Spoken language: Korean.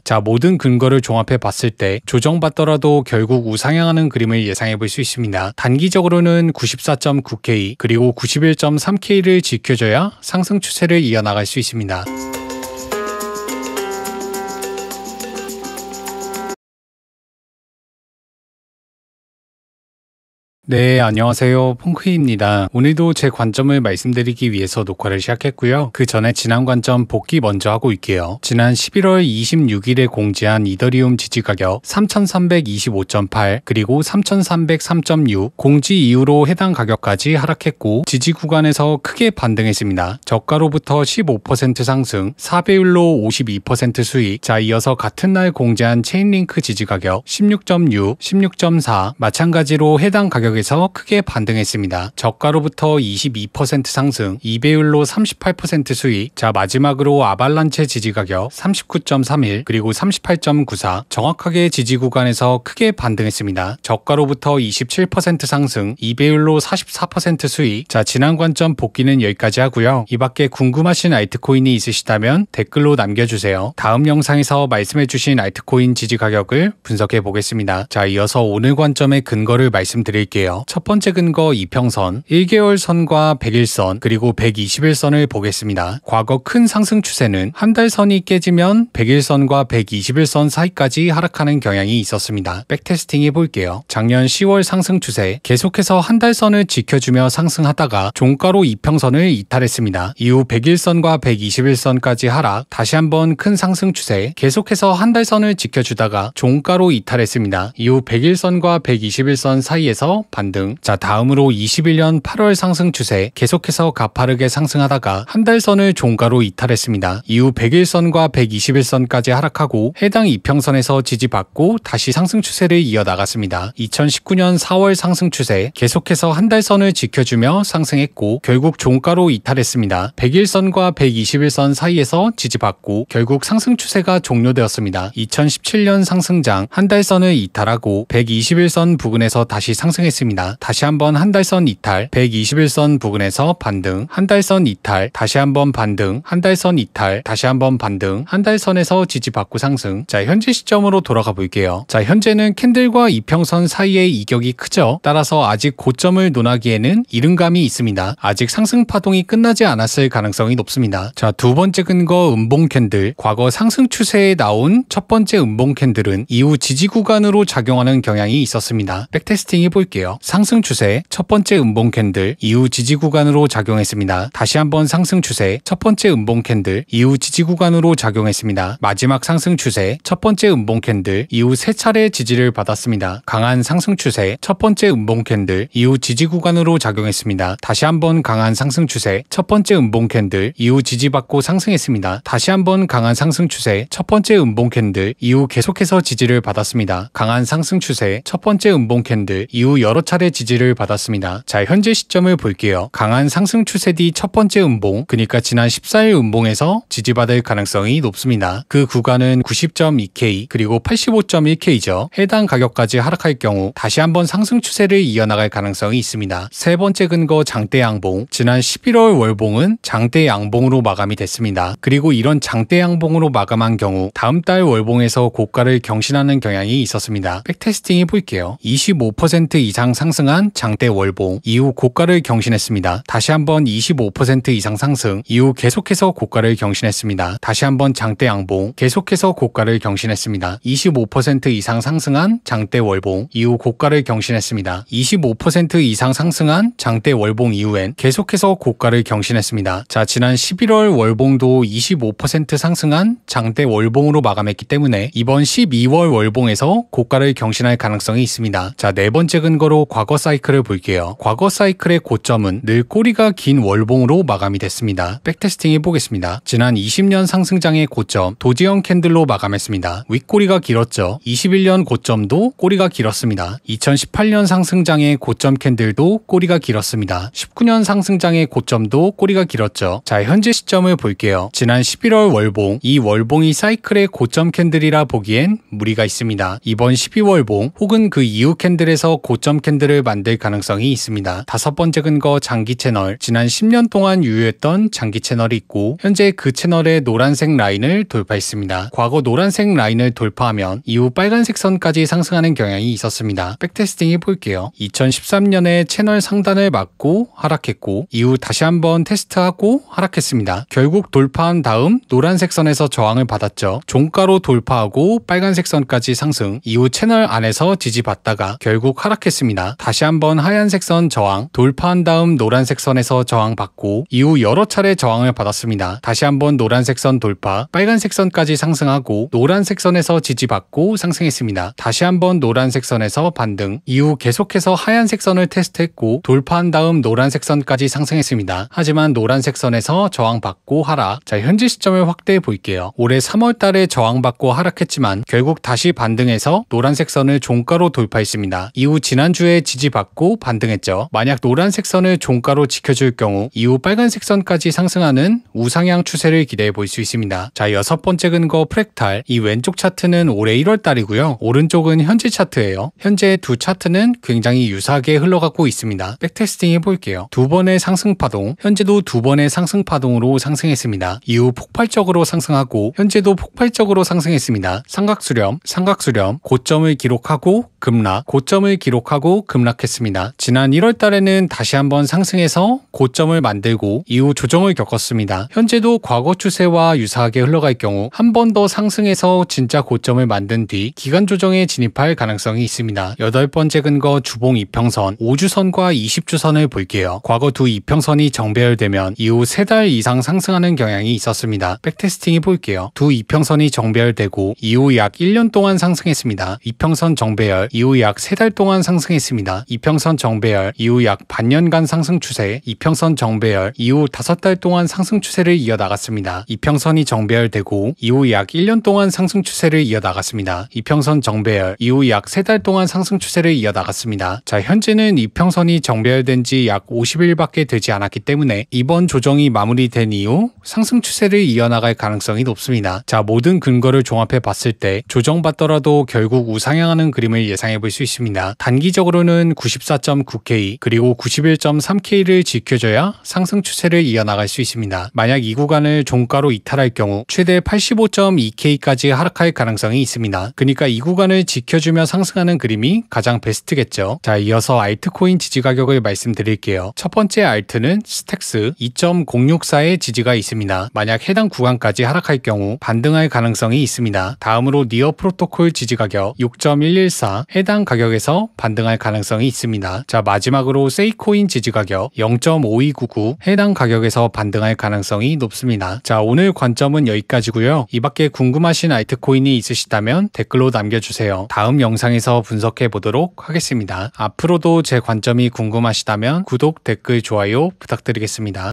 자, 모든 근거를 종합해 봤을 때 조정받더라도 결국 우상향하는 그림을 예상해 볼 수 있습니다. 단기적으로는 94.9K 그리고 91.3K를 지켜줘야 상승 추세를 이어나갈 수 있습니다. 네, 안녕하세요. 펑크입니다. 오늘도 제 관점을 말씀드리기 위해서 녹화를 시작했고요. 그 전에 지난 관점 복귀 먼저 하고 올게요. 지난 11월 26일에 공지한 이더리움 지지 가격 3325.8 그리고 3303.6 공지 이후로 해당 가격까지 하락했고 지지 구간에서 크게 반등했습니다. 저가로부터 15% 상승, 4배율로 52% 수익. 자, 이어서 같은 날 공지한 체인링크 지지 가격 16.6, 16.4 마찬가지로 해당 가격 에서 크게 반등했습니다. 저가로부터 22% 상승, 2배율로 38% 수익. 자, 마지막으로 아발란체 지지 가격 39.31 그리고 38.94 정확하게 지지 구간에서 크게 반등했습니다. 저가로부터 27% 상승, 2배율로 44% 수익. 자, 지난 관점 복귀는 여기까지 하고요. 이 밖에 궁금하신 알트코인이 있으시다면 댓글로 남겨주세요. 다음 영상에서 말씀해주신 알트코인 지지 가격을 분석해 보겠습니다. 자, 이어서 오늘 관점의 근거를 말씀드릴게요. 첫 번째 근거 이평선, 1개월 선과 100일선 그리고 120일선을 보겠습니다. 과거 큰 상승 추세는 한 달 선이 깨지면 100일선과 120일선 사이까지 하락하는 경향이 있었습니다. 백테스팅 해볼게요. 작년 10월 상승 추세 계속해서 한 달 선을 지켜주며 상승하다가 종가로 이평선을 이탈했습니다. 이후 100일선과 120일선까지 하락, 다시 한번 큰 상승 추세 계속해서 한 달 선을 지켜주다가 종가로 이탈했습니다. 이후 100일선과 120일선 사이에서 반등. 자, 다음으로 21년 8월 상승 추세 계속해서 가파르게 상승하다가 한 달 선을 종가로 이탈했습니다. 이후 100일선과 120일선까지 하락하고 해당 이평선에서 지지받고 다시 상승 추세를 이어나갔습니다. 2019년 4월 상승 추세 계속해서 한 달 선을 지켜주며 상승했고 결국 종가로 이탈했습니다. 100일선과 120일선 사이에서 지지받고 결국 상승 추세가 종료되었습니다. 2017년 상승장 한 달 선을 이탈하고 121선 부근에서 다시 상승했습니다. 다시 한번 한 달선 이탈, 121선 부근에서 반등, 한 달선 이탈, 다시 한번 반등, 한 달선 이탈, 다시 한번 반등, 한 달선에서 지지받고 상승. 자, 현재 시점으로 돌아가 볼게요. 자, 현재는 캔들과 이평선 사이의 이격이 크죠. 따라서 아직 고점을 논하기에는 이른 감이 있습니다. 아직 상승 파동이 끝나지 않았을 가능성이 높습니다. 자, 두 번째 근거 음봉 캔들. 과거 상승 추세에 나온 첫 번째 음봉 캔들은 이후 지지 구간으로 작용하는 경향이 있었습니다. 백테스팅 해볼게요. 상승 추세 첫 번째 음봉 캔들 이후 지지 구간으로 작용했습니다. 다시 한번 상승 추세 첫 번째 음봉 캔들 이후 지지 구간으로 작용했습니다. 마지막 상승 추세 첫 번째 음봉 캔들 이후 세 차례 지지를 받았습니다. 강한 상승 추세 첫 번째 음봉 캔들 이후 지지 구간으로 작용했습니다. 다시 한번 강한 상승 추세 첫 번째 음봉 캔들 이후 지지받고 상승했습니다. 다시 한번 강한 상승 추세 첫 번째 음봉 캔들 이후 계속해서 지지를 받았습니다. 강한 상승 추세 첫 번째 음봉 캔들 이후 여러 차례 지지를 받았습니다. 자, 현재 시점을 볼게요. 강한 상승 추세 뒤 첫 번째 음봉, 그러니까 지난 14일 음봉에서 지지받을 가능성이 높습니다. 그 구간은 90.2K 그리고 85.1K죠. 해당 가격까지 하락할 경우 다시 한번 상승 추세를 이어나갈 가능성이 있습니다. 세 번째 근거 장대 양봉. 지난 11월 월봉은 장대 양봉으로 마감이 됐습니다. 그리고 이런 장대 양봉으로 마감한 경우 다음 달 월봉에서 고가를 경신하는 경향이 있었습니다. 백테스팅 해볼게요. 25% 이상 상승한 장대 월봉 이후 고가를 경신했습니다. 다시 한번 25% 이상 상승 이후 계속해서 고가를 경신했습니다. 다시 한번 장대 양봉 계속해서 고가를 경신했습니다. 25% 이상 상승한 장대 월봉 이후 고가를 경신했습니다. 25% 이상 상승한 장대 월봉 이후엔 계속해서 고가를 경신했습니다. 자, 지난 11월 월봉도 25% 상승한 장대 월봉으로 마감했기 때문에 이번 12월 월봉에서 고가를 경신할 가능성이 있습니다. 자, 네 번째 근거로 과거 사이클을 볼게요. 과거 사이클의 고점은 늘 꼬리가 긴 월봉으로 마감이 됐습니다. 백테스팅 해보겠습니다. 지난 20년 상승장의 고점 도지형 캔들로 마감했습니다. 윗꼬리가 길었죠. 21년 고점도 꼬리가 길었습니다. 2018년 상승장의 고점 캔들도 꼬리가 길었습니다. 19년 상승장의 고점도 꼬리가 길었죠. 자, 현재 시점을 볼게요. 지난 11월 월봉, 이 월봉이 사이클의 고점 캔들이라 보기엔 무리가 있습니다. 이번 12월봉 혹은 그 이후 캔들에서 고점 캔들을 만들 가능성이 있습니다. 다섯 번째 근거 장기 채널. 지난 10년 동안 유효했던 장기 채널이 있고 현재 그 채널의 노란색 라인을 돌파했습니다. 과거 노란색 라인을 돌파하면 이후 빨간색 선까지 상승하는 경향이 있었습니다. 백테스팅 해볼게요. 2013년에 채널 상단을 맞고 하락했고 이후 다시 한번 테스트하고 하락했습니다. 결국 돌파한 다음 노란색 선에서 저항을 받았죠. 종가로 돌파하고 빨간색 선까지 상승, 이후 채널 안에서 지지받다가 결국 하락했습니다. 다시 한번 하얀색 선 저항, 돌파한 다음 노란색 선에서 저항받고 이후 여러 차례 저항을 받았습니다. 다시 한번 노란색 선 돌파, 빨간색 선까지 상승하고 노란색 선에서 지지받고 상승했습니다. 다시 한번 노란색 선에서 반등, 이후 계속해서 하얀색 선을 테스트했고 돌파한 다음 노란색 선까지 상승했습니다. 하지만 노란색 선에서 저항받고 하락. 자, 현재 시점을 확대해 볼게요. 올해 3월 달에 저항받고 하락했지만 결국 다시 반등해서 노란색 선을 종가로 돌파했습니다. 이후 지난주에 지지받고 반등했죠. 만약 노란색 선을 종가로 지켜줄 경우 이후 빨간색 선까지 상승하는 우상향 추세를 기대해 볼 수 있습니다. 자, 여섯 번째 근거 프랙탈. 이 왼쪽 차트는 올해 1월 달이고요. 오른쪽은 현재 차트예요. 현재 두 차트는 굉장히 유사하게 흘러가고 있습니다. 백테스팅 해볼게요. 두 번의 상승 파동, 현재도 두 번의 상승 파동으로 상승했습니다. 이후 폭발적으로 상승하고 현재도 폭발적으로 상승했습니다. 삼각수렴, 고점을 기록하고 급락, 고점을 기록하고 급락했습니다. 지난 1월 달에는 다시 한번 상승해서 고점을 만들고 이후 조정을 겪었습니다. 현재도 과거 추세와 유사하게 흘러갈 경우 한 번 더 상승해서 진짜 고점을 만든 뒤 기간 조정에 진입할 가능성이 있습니다. 여덟 번째 근거 주봉 이평선, 5주선과 20주선을 볼게요. 과거 두 이평선이 정배열되면 이후 3달 이상 상승하는 경향이 있었습니다. 백테스팅 해볼게요. 두 이평선이 정배열되고 이후 약 1년 동안 상승했습니다. 이평선 정배열, 이후 약 3달 동안 상승했습니다. 이평선 정배열, 이후 약 반년간 상승 추세, 이평선 정배열, 이후 5달 동안 상승 추세를 이어나갔습니다. 이평선이 정배열되고 이후 약 1년 동안 상승 추세를 이어나갔습니다. 이평선 정배열, 이후 약 3달 동안 상승 추세를 이어나갔습니다. 자, 현재는 이평선이 정배열된 지 약 50일밖에 되지 않았기 때문에 이번 조정이 마무리된 이후 상승 추세를 이어나갈 가능성이 높습니다. 자, 모든 근거를 종합해 봤을 때 조정받더라도 결국 우상향하는 그림을 예상해 볼 수 있습니다. 단기적으로는 94.9K 그리고 91.3K를 지켜줘야 상승 추세를 이어나갈 수 있습니다. 만약 이 구간을 종가로 이탈할 경우 최대 85.2K까지 하락할 가능성이 있습니다. 그러니까 이 구간을 지켜주며 상승하는 그림이 가장 베스트겠죠. 자, 이어서 알트코인 지지 가격을 말씀드릴게요. 첫 번째 알트는 스택스 2.064의 지지가 있습니다. 만약 해당 구간까지 하락할 경우 반등할 가능성이 있습니다. 다음으로 니어 프로토콜 지지 가격 6.114, 해당 가격에서 반등할 가능성이 있습니다. 자, 마지막으로 세이코인 지지 가격 0.5299, 해당 가격에서 반등할 가능성이 높습니다. 자, 오늘 관점은 여기까지고요. 이 밖에 궁금하신 알트코인이 있으시다면 댓글로 남겨주세요. 다음 영상에서 분석해 보도록 하겠습니다. 앞으로도 제 관점이 궁금하시다면 구독, 댓글, 좋아요 부탁드리겠습니다.